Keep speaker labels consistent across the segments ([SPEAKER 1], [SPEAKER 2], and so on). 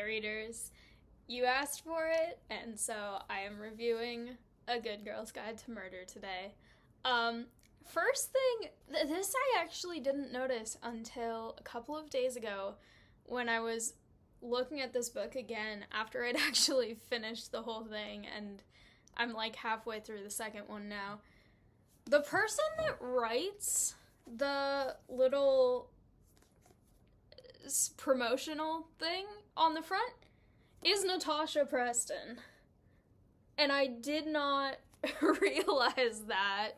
[SPEAKER 1] readers. You asked for it, and so I am reviewing A Good Girl's Guide to Murder today. First thing, this I actually didn't notice until a couple of days ago when I was looking at this book again after I'd actually finished the whole thing, and I'm like halfway through the second one now. The person that writes the little promotional thing on the front is Natasha Preston. And I did not realize that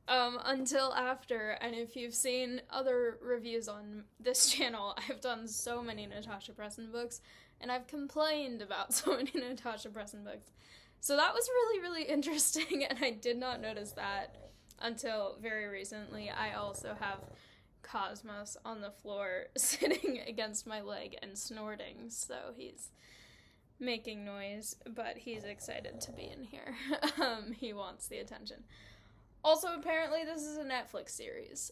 [SPEAKER 1] until after. And if you've seen other reviews on this channel, I've done so many Natasha Preston books, and I've complained about so many Natasha Preston books. So that was really, really interesting, and I did not notice that until very recently. I also have Cosmos on the floor sitting against my leg and snorting, so he's making noise, but he's excited to be in here. He wants the attention. Also, apparently this is a Netflix series,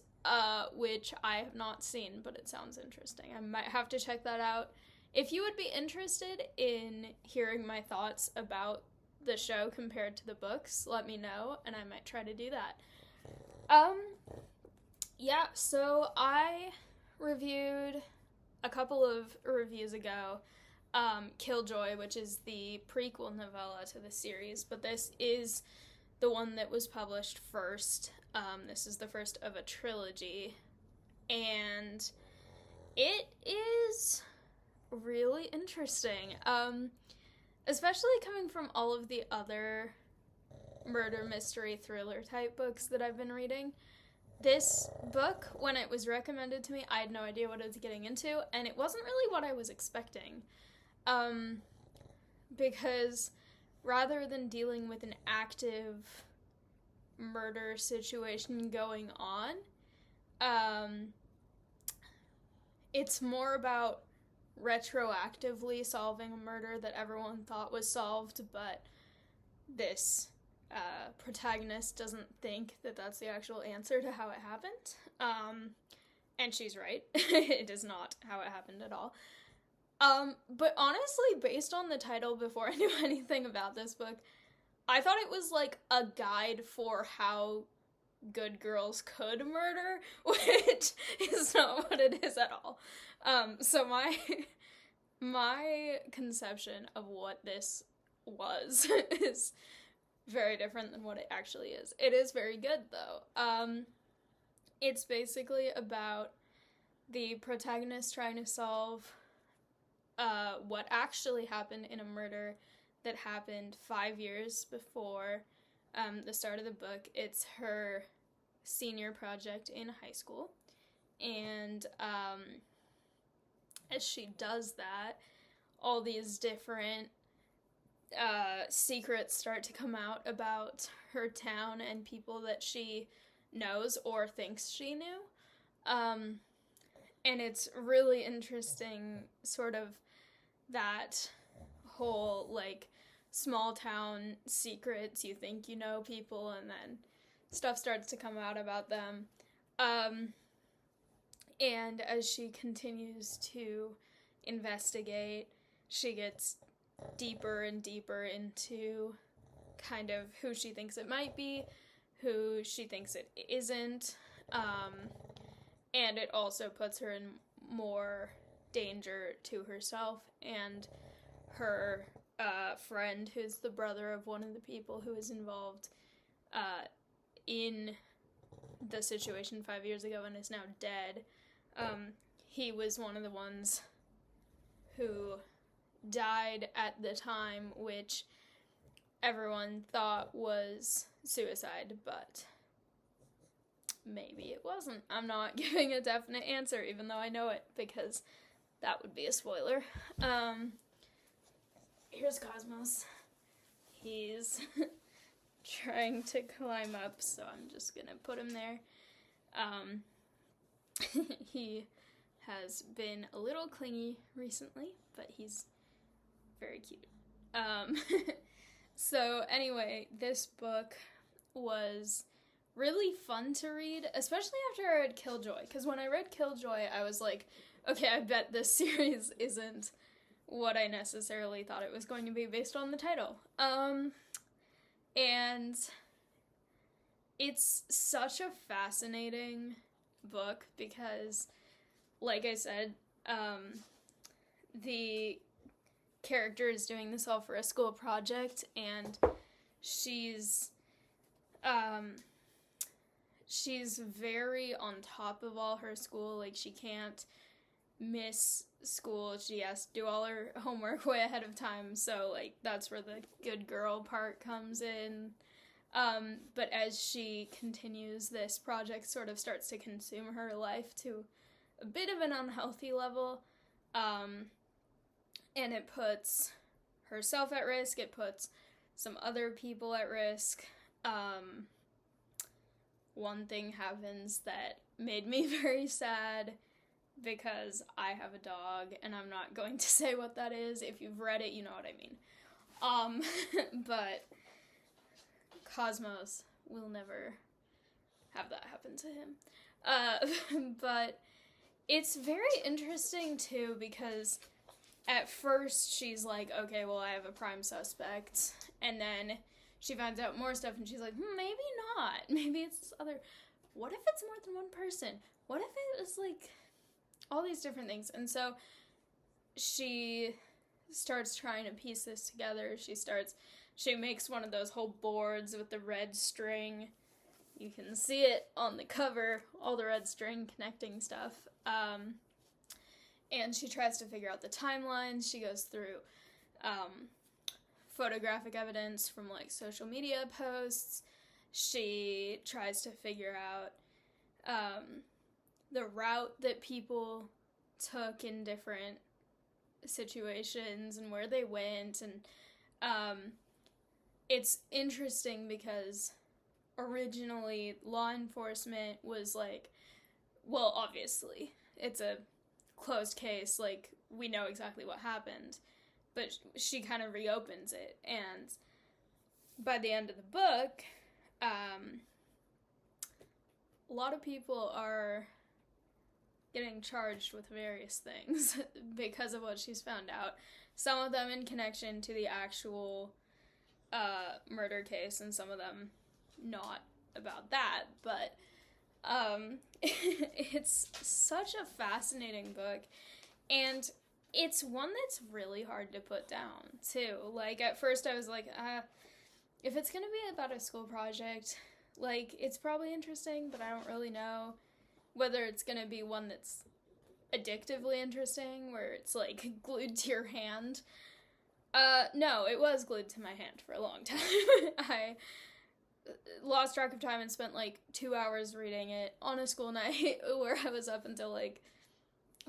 [SPEAKER 1] which I have not seen, but it sounds interesting. I might have to check that out. If you would be interested in hearing my thoughts about the show compared to the books, let me know, and I might try to do that. Yeah, so I reviewed a couple of reviews ago, Killjoy, which is the prequel novella to the series, but this is the one that was published first. This is the first of a trilogy, and it is really interesting, especially coming from all of the other murder mystery thriller type books that I've been reading. This book, when it was recommended to me, I had no idea what I was getting into, and it wasn't really what I was expecting. Because rather than dealing with an active murder situation going on, it's more about retroactively solving a murder that everyone thought was solved, but this protagonist doesn't think that that's the actual answer to how it happened. And she's right. It is not how it happened at all. But honestly, based on the title, before I knew anything about this book, I thought it was like a guide for how good girls could murder, which is not what it is at all. So my conception of what this was is very different than what it actually is. It is very good, though. It's basically about the protagonist trying to solve what actually happened in a murder that happened 5 years before the start of the book. It's her senior project in high school, and as she does that, all these different secrets start to come out about her town and people that she knows or thinks she knew. And it's really interesting, sort of, that whole, like, small town secrets. You think you know people, and then stuff starts to come out about them. And as she continues to investigate, she gets deeper and deeper into kind of who she thinks it might be, who she thinks it isn't, and it also puts her in more danger to herself and her friend, who's the brother of one of the people who was involved in the situation 5 years ago and is now dead. He was one of the ones who died at the time, which everyone thought was suicide, but maybe it wasn't. I'm not giving a definite answer, even though I know it, because that would be a spoiler. Here's Cosmos. He's trying to climb up, so I'm just gonna put him there. He has been a little clingy recently, but he's very cute. So anyway, this book was really fun to read, especially after I read Killjoy, because when I read Killjoy, I was like, okay, I bet this series isn't what I necessarily thought it was going to be based on the title. And it's such a fascinating book because, like I said, the character is doing this all for a school project, and she's very on top of all her school. Like, she can't miss school. She has to do all her homework way ahead of time, so, like, that's where the good girl part comes in. But as she continues, this project sort of starts to consume her life to a bit of an unhealthy level, and it puts herself at risk, it puts some other people at risk. One thing happens that made me very sad, because I have a dog, and I'm not going to say what that is. If you've read it, you know what I mean. But Cosmos will never have that happen to him. But it's very interesting, too, because at first she's like, okay, well, I have a prime suspect, and then she finds out more stuff, and she's like, maybe not. Maybe it's this other... What if it's more than one person? What if it was, like, all these different things? And so she starts trying to piece this together. She makes one of those whole boards with the red string. You can see it on the cover, all the red string connecting stuff. And she tries to figure out the timelines. She goes through photographic evidence from, like, social media posts. She tries to figure out the route that people took in different situations and where they went. And it's interesting because originally law enforcement was like, well, obviously, it's a closed case, like, we know exactly what happened, but she kind of reopens it, and by the end of the book, a lot of people are getting charged with various things because of what she's found out. Some of them in connection to the actual murder case, and some of them not about that, but it's such a fascinating book, and it's one that's really hard to put down, too. Like, at first I was like, if it's gonna be about a school project, like, it's probably interesting, but I don't really know whether it's gonna be one that's addictively interesting, where it's, like, glued to your hand. No, it was glued to my hand for a long time. I lost track of time and spent, like, 2 hours reading it on a school night where I was up until, like,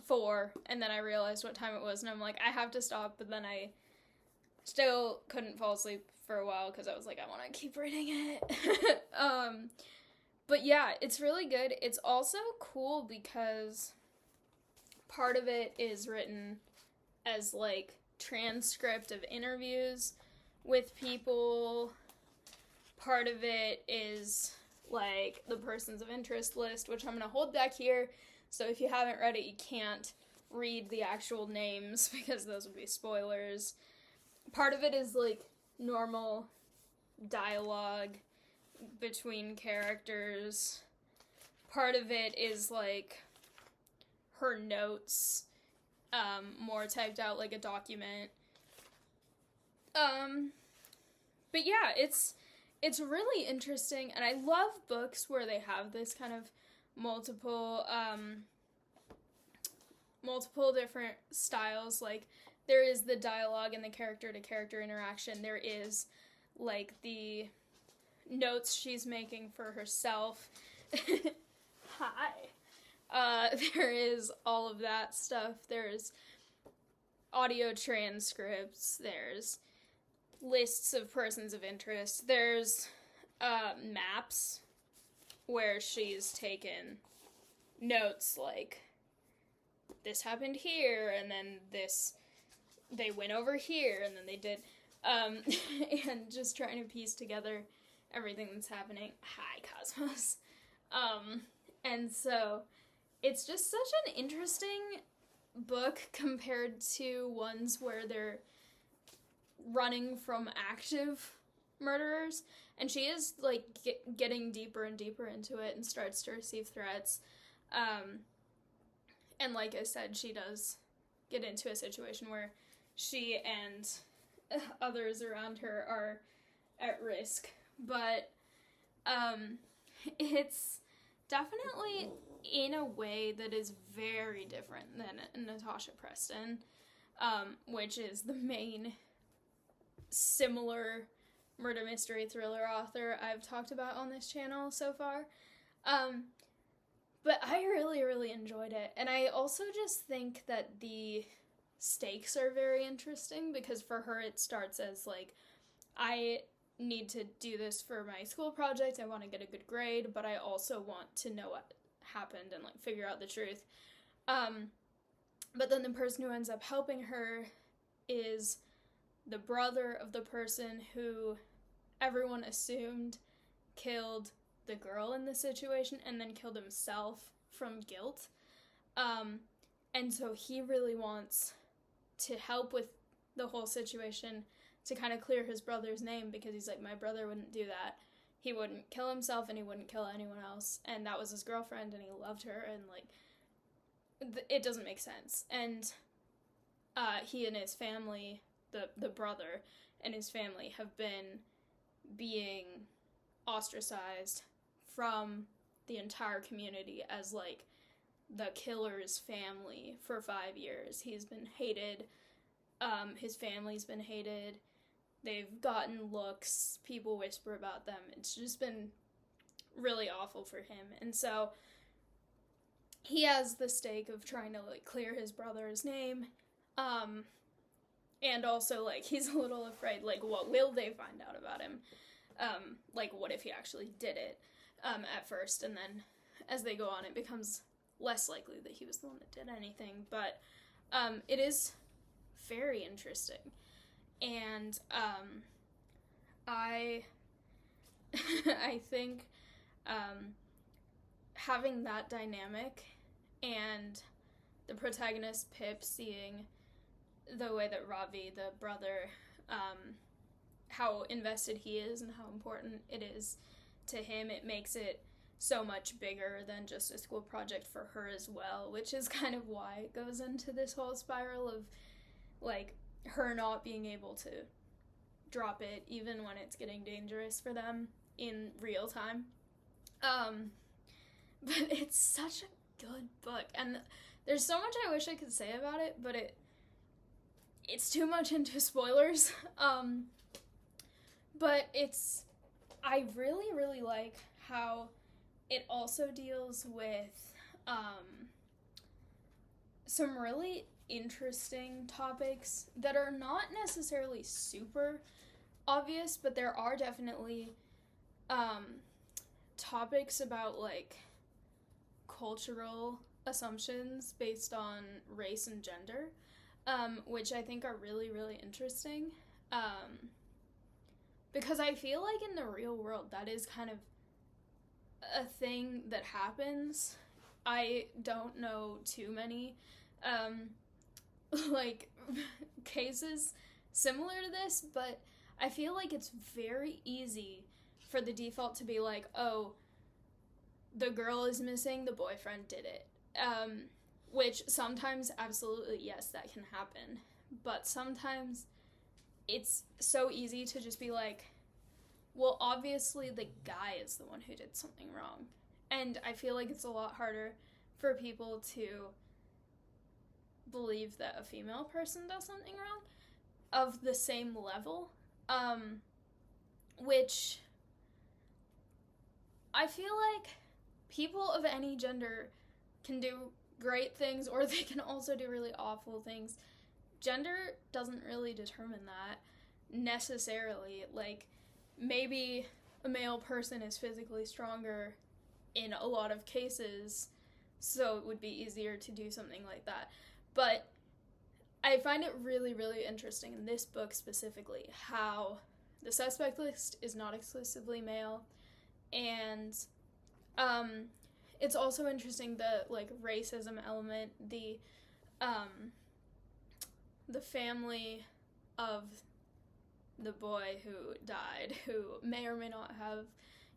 [SPEAKER 1] 4, and then I realized what time it was, and I'm like, I have to stop, but then I still couldn't fall asleep for a while, because I was like, I want to keep reading it. But yeah, it's really good. It's also cool because part of it is written as, like, transcript of interviews with people. Part of it is, like, the persons of interest list, which I'm going to hold back here, so if you haven't read it, you can't read the actual names, because those would be spoilers. Part of it is, like, normal dialogue between characters. Part of it is, like, her notes, more typed out like a document. But yeah, it's really interesting, and I love books where they have this kind of multiple different styles. Like, there is the dialogue and the character-to-character interaction. There is, like, the notes she's making for herself. Hi. There is all of that stuff. There's audio transcripts. There's lists of persons of interest. There's maps where she's taken notes, like, this happened here, and then this, they went over here, and then they did, and just trying to piece together everything that's happening. Hi, Cosmos. And so, it's just such an interesting book compared to ones where they're running from active murderers, and she is like getting deeper and deeper into it and starts to receive threats. And like I said, she does get into a situation where she and others around her are at risk. But it's definitely in a way that is very different than Natasha Preston, which is the main similar murder mystery thriller author I've talked about on this channel so far. But I really, really enjoyed it. And I also just think that the stakes are very interesting, because for her it starts as like, I need to do this for my school project, I want to get a good grade, but I also want to know what happened and like figure out the truth. But then the person who ends up helping her is the brother of the person who everyone assumed killed the girl in the situation and then killed himself from guilt. And so he really wants to help with the whole situation to kind of clear his brother's name, because he's like, my brother wouldn't do that. He wouldn't kill himself and he wouldn't kill anyone else. And that was his girlfriend and he loved her, and like, it doesn't make sense. And he and his family, the brother and his family, have been being ostracized from the entire community as like the killer's family for 5 years. He's been hated. His family's been hated. They've gotten looks. People whisper about them. It's just been really awful for him. And so he has the stake of trying to like clear his brother's name. And also like he's a little afraid, like, what will they find out about him? Like, what if he actually did it at first, and then as they go on it becomes less likely that he was the one that did anything. But it is very interesting. And I think having that dynamic and the protagonist Pip seeing the way that Ravi, the brother, how invested he is and how important it is to him, it makes it so much bigger than just a school project for her as well, which is kind of why it goes into this whole spiral of like her not being able to drop it even when it's getting dangerous for them in real time. But it's such a good book, and there's so much I wish I could say about it, but it's too much into spoilers. But I really, really like how it also deals with some really interesting topics that are not necessarily super obvious, but there are definitely topics about like cultural assumptions based on race and gender, which I think are really, really interesting. Because I feel like in the real world that is kind of a thing that happens. I don't know too many like cases similar to this, but I feel like it's very easy for the default to be like, oh, the girl is missing, the boyfriend did it. Which sometimes, absolutely, yes, that can happen. But sometimes it's so easy to just be like, well, obviously the guy is the one who did something wrong. And I feel like it's a lot harder for people to believe that a female person does something wrong of the same level, which I feel like people of any gender can do great things, or they can also do really awful things. Gender doesn't really determine that necessarily. Like, maybe a male person is physically stronger in a lot of cases, so it would be easier to do something like that. But I find it really, really interesting in this book specifically how the suspect list is not exclusively male, and it's also interesting the like racism element, the the family of the boy who died, who may or may not have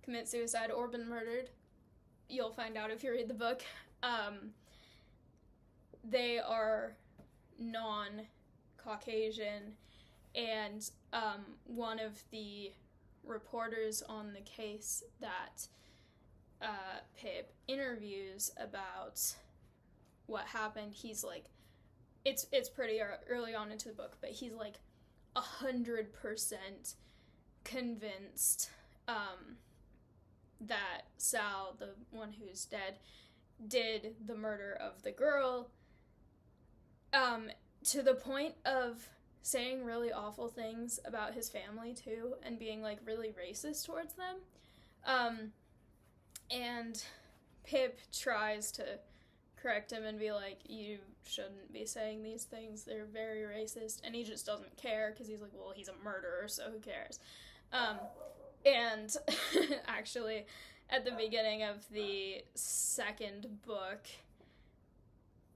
[SPEAKER 1] committed suicide or been murdered, you'll find out if you read the book, they are non-Caucasian, and one of the reporters on the case that Pip interviews about what happened, he's like, it's pretty early on into the book, but he's like 100% convinced that Sal, the one who's dead, did the murder of the girl, to the point of saying really awful things about his family too, and being like really racist towards them. And Pip tries to correct him and be like, you shouldn't be saying these things, they're very racist, and he just doesn't care, because he's like, well, he's a murderer, so who cares? And actually, at the beginning of the second book,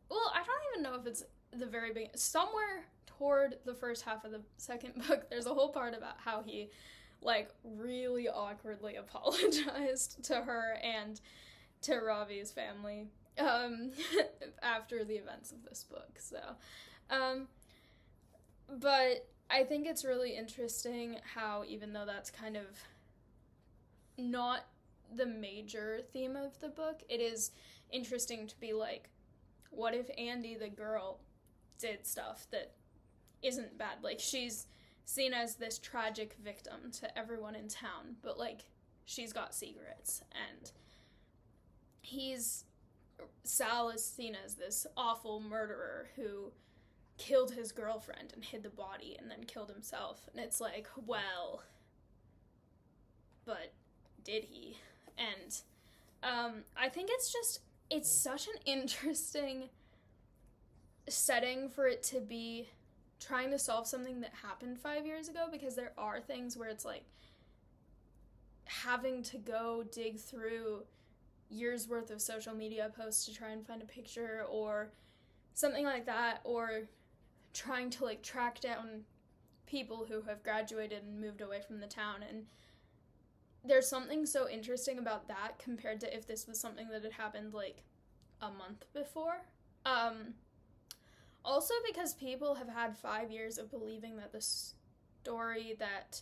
[SPEAKER 1] well, I don't even know if it's the very beginning, somewhere toward the first half of the second book, there's a whole part about how he, like, really awkwardly apologized to her and to Ravi's family after the events of this book. So, but I think it's really interesting how, even though that's kind of not the major theme of the book, it is interesting to be like, what if Andy, the girl, did stuff that isn't bad? Like, she's seen as this tragic victim to everyone in town, but, like, she's got secrets, and Sal is seen as this awful murderer who killed his girlfriend and hid the body and then killed himself. And it's like, well, but did he? And I think it's such an interesting setting for it to be trying to solve something that happened 5 years ago, because there are things where it's like having to go dig through years worth of social media posts to try and find a picture or something like that, or trying to like track down people who have graduated and moved away from the town. And there's something so interesting about that compared to if this was something that had happened like a month before. Also because people have had 5 years of believing that the story that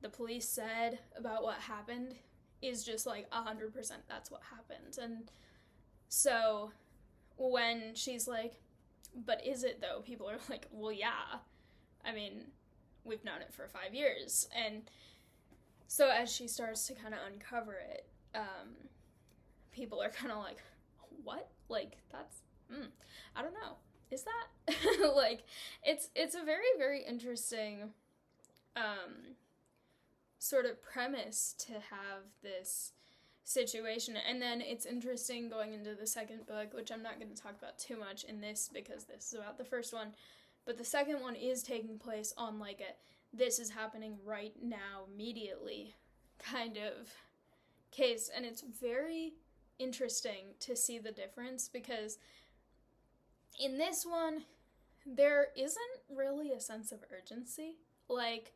[SPEAKER 1] the police said about what happened is just like 100% that's what happened. And so when she's like, but is it though? People are like, well, yeah. I mean, we've known it for 5 years. And so as she starts to kind of uncover it, people are kind of like, what? Like, that's, I don't know. Is that? Like, it's a very, very interesting sort of premise to have this situation. And then it's interesting going into the second book, which I'm not going to talk about too much in this because this is about the first one, but the second one is taking place on like a this is happening right now immediately kind of case. And it's very interesting to see the difference, because in this one there isn't really a sense of urgency like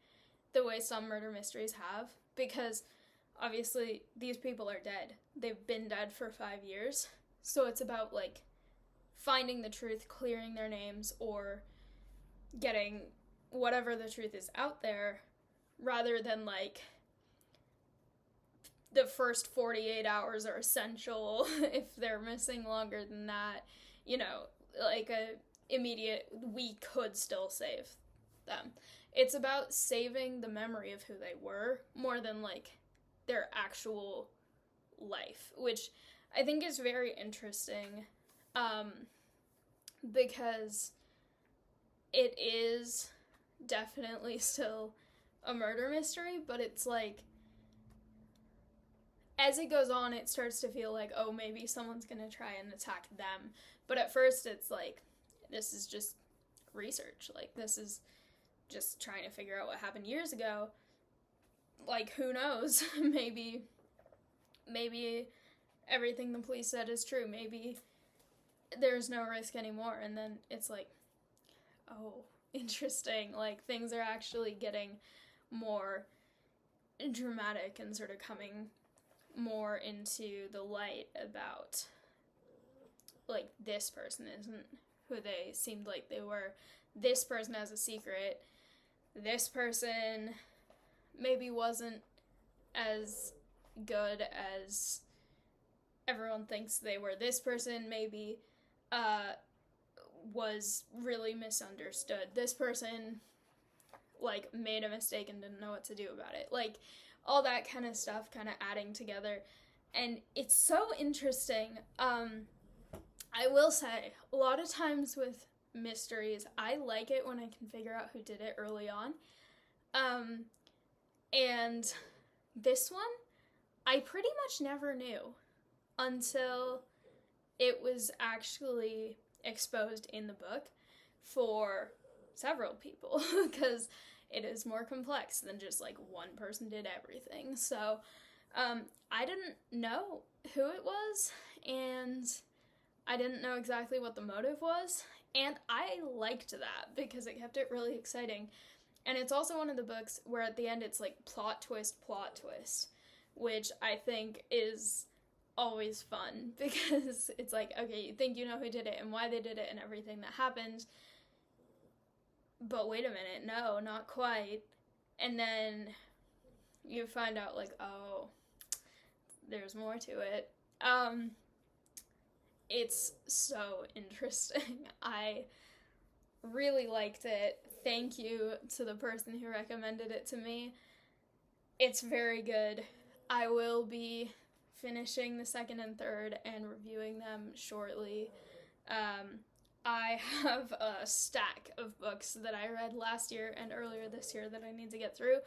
[SPEAKER 1] the way some murder mysteries have, because obviously these people are dead. They've been dead for 5 years. So it's about like finding the truth, clearing their names, or getting whatever the truth is out there, rather than like the first 48 hours are essential. If they're missing longer than that, you know, like a immediate, we could still save them. It's about saving the memory of who they were more than like their actual life, which I think is very interesting, because it is definitely still a murder mystery, but it's like, as it goes on, it starts to feel like, oh, maybe someone's gonna try and attack them. But at first it's like, this is just research. Like, this is just trying to figure out what happened years ago. Like, who knows? Maybe everything the police said is true. Maybe there's no risk anymore. And then it's like, oh, interesting. Like, things are actually getting more dramatic and sort of coming more into the light about, like, this person isn't who they seemed like they were. This person has a secret. This person maybe wasn't as good as everyone thinks they were. This person maybe was really misunderstood. This person, like, made a mistake and didn't know what to do about it. Like, all that kind of stuff kind of adding together. And it's so interesting. I will say, a lot of times with mysteries, I like it when I can figure out who did it early on. And this one, I pretty much never knew until it was actually exposed in the book for several people, because it is more complex than just, like, one person did everything. So, I didn't know who it was, and I didn't know exactly what the motive was, and I liked that because it kept it really exciting. And it's also one of the books where at the end it's like plot twist, which I think is always fun, because it's like, okay, you think you know who did it and why they did it and everything that happened, but wait a minute, no, not quite. And then you find out, like, oh, there's more to it. It's so interesting. I really liked it. Thank you to the person who recommended it to me. It's very good. I will be finishing the second and third and reviewing them shortly. I have a stack of books that I read last year and earlier this year that I need to get through,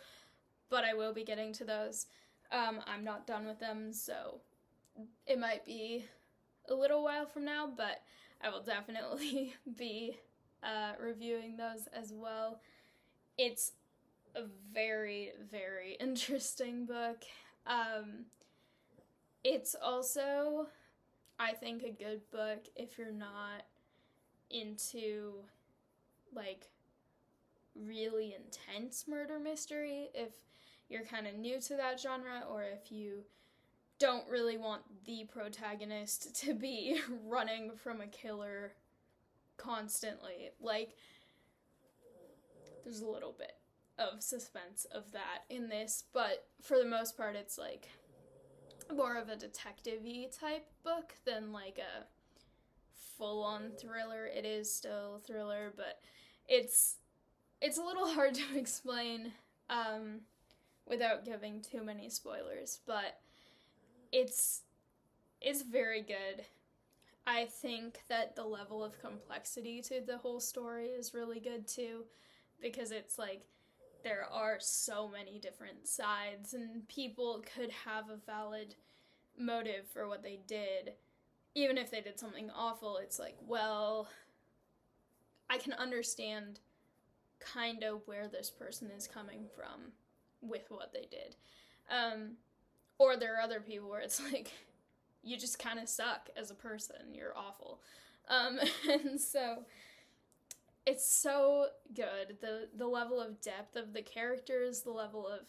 [SPEAKER 1] but I will be getting to those. I'm not done with them, so it might be a little while from now, but I will definitely be reviewing those as well. It's a very, very interesting book. It's also, I think, a good book if you're not into, like, really intense murder mystery, if you're kind of new to that genre, or if you don't really want the protagonist to be running from a killer constantly. Like, there's a little bit of suspense of that in this, but for the most part it's like more of a detective-y type book than like a full-on thriller. It is still a thriller, but it's a little hard to explain without giving too many spoilers, but it's very good. I think that the level of complexity to the whole story is really good too, because it's like there are so many different sides and people could have a valid motive for what they did. Even if they did something awful, it's like, well, I can understand kind of where this person is coming from with what they did. Or there are other people where it's like, you just kind of suck as a person. You're awful. And so it's so good. The level of depth of the characters, the level of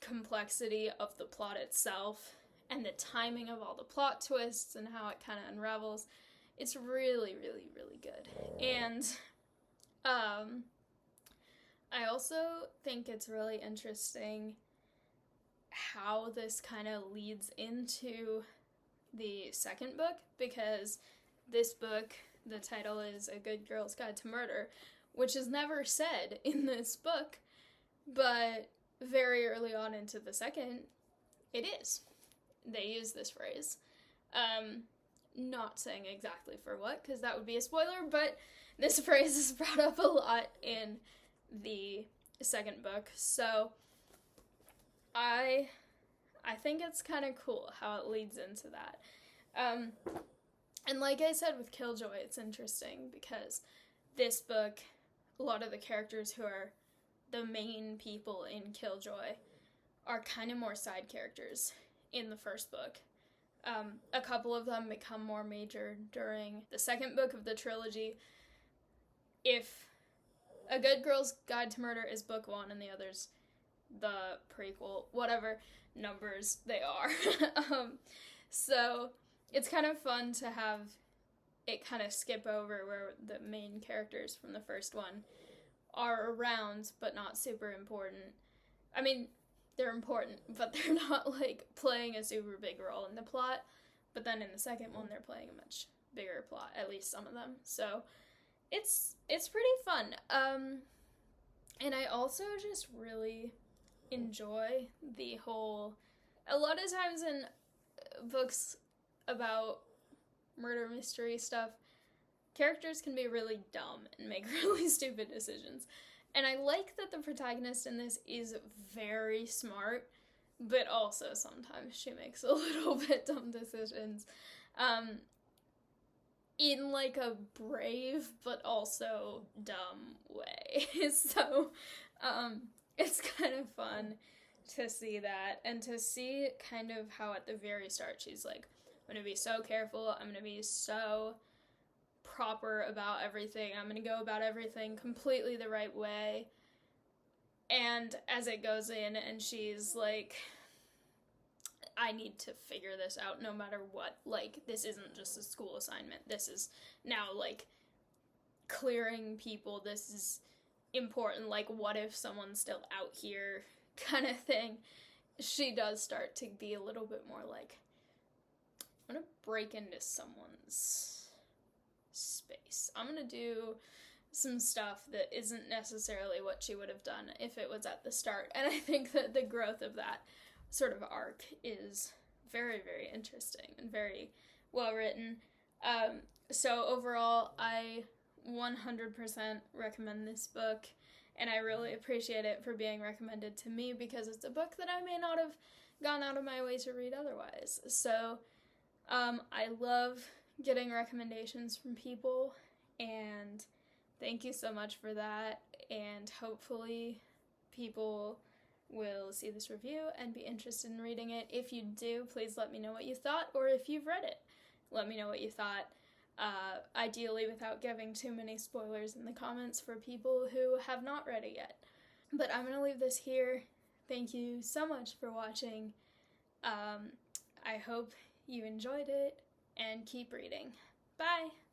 [SPEAKER 1] complexity of the plot itself, and the timing of all the plot twists and how it kind of unravels. It's really, really, really good. And I also think it's really interesting how this kind of leads into the second book, because this book, the title is A Good Girl's Guide to Murder, which is never said in this book, but very early on into the second, it is. They use this phrase. Not saying exactly for what, because that would be a spoiler, but this phrase is brought up a lot in the second book, so I think it's kind of cool how it leads into that. And like I said with Killjoy, it's interesting because this book, a lot of the characters who are the main people in Killjoy are kind of more side characters in the first book. A couple of them become more major during the second book of the trilogy. If A Good Girl's Guide to Murder is book 1 and the other's the prequel, whatever numbers they are. So it's kind of fun to have it kind of skip over where the main characters from the first one are around, but not super important. I mean, they're important, but they're not, like, playing a super big role in the plot. But then in the second one, they're playing a much bigger plot, at least some of them. So it's pretty fun. And I also just really enjoy the whole... A lot of times in books about murder mystery stuff, characters can be really dumb and make really stupid decisions. And I like that the protagonist in this is very smart, but also sometimes she makes a little bit dumb decisions. In, like, a brave but also dumb way. So, it's kind of fun to see that, and to see kind of how at the very start she's like, I'm gonna be so careful, I'm gonna be so proper about everything, I'm gonna go about everything completely the right way. And as it goes in and she's like, I need to figure this out no matter what, like, this isn't just a school assignment, this is now, like, clearing people, this is important, like, what if someone's still out here, kind of thing. She does start to be a little bit more like, I'm gonna break into someone's space. I'm gonna do some stuff that isn't necessarily what she would have done if it was at the start. And I think that the growth of that sort of arc is very, very interesting and very well written. So overall, I 100% recommend this book, and I really appreciate it for being recommended to me because it's a book that I may not have gone out of my way to read otherwise. So I love getting recommendations from people, and thank you so much for that, and hopefully people will see this review and be interested in reading it. If you do, please let me know what you thought, or if you've read it, let me know what you thought. Ideally without giving too many spoilers in the comments for people who have not read it yet. But I'm going to leave this here. Thank you so much for watching. I hope you enjoyed it, and keep reading. Bye!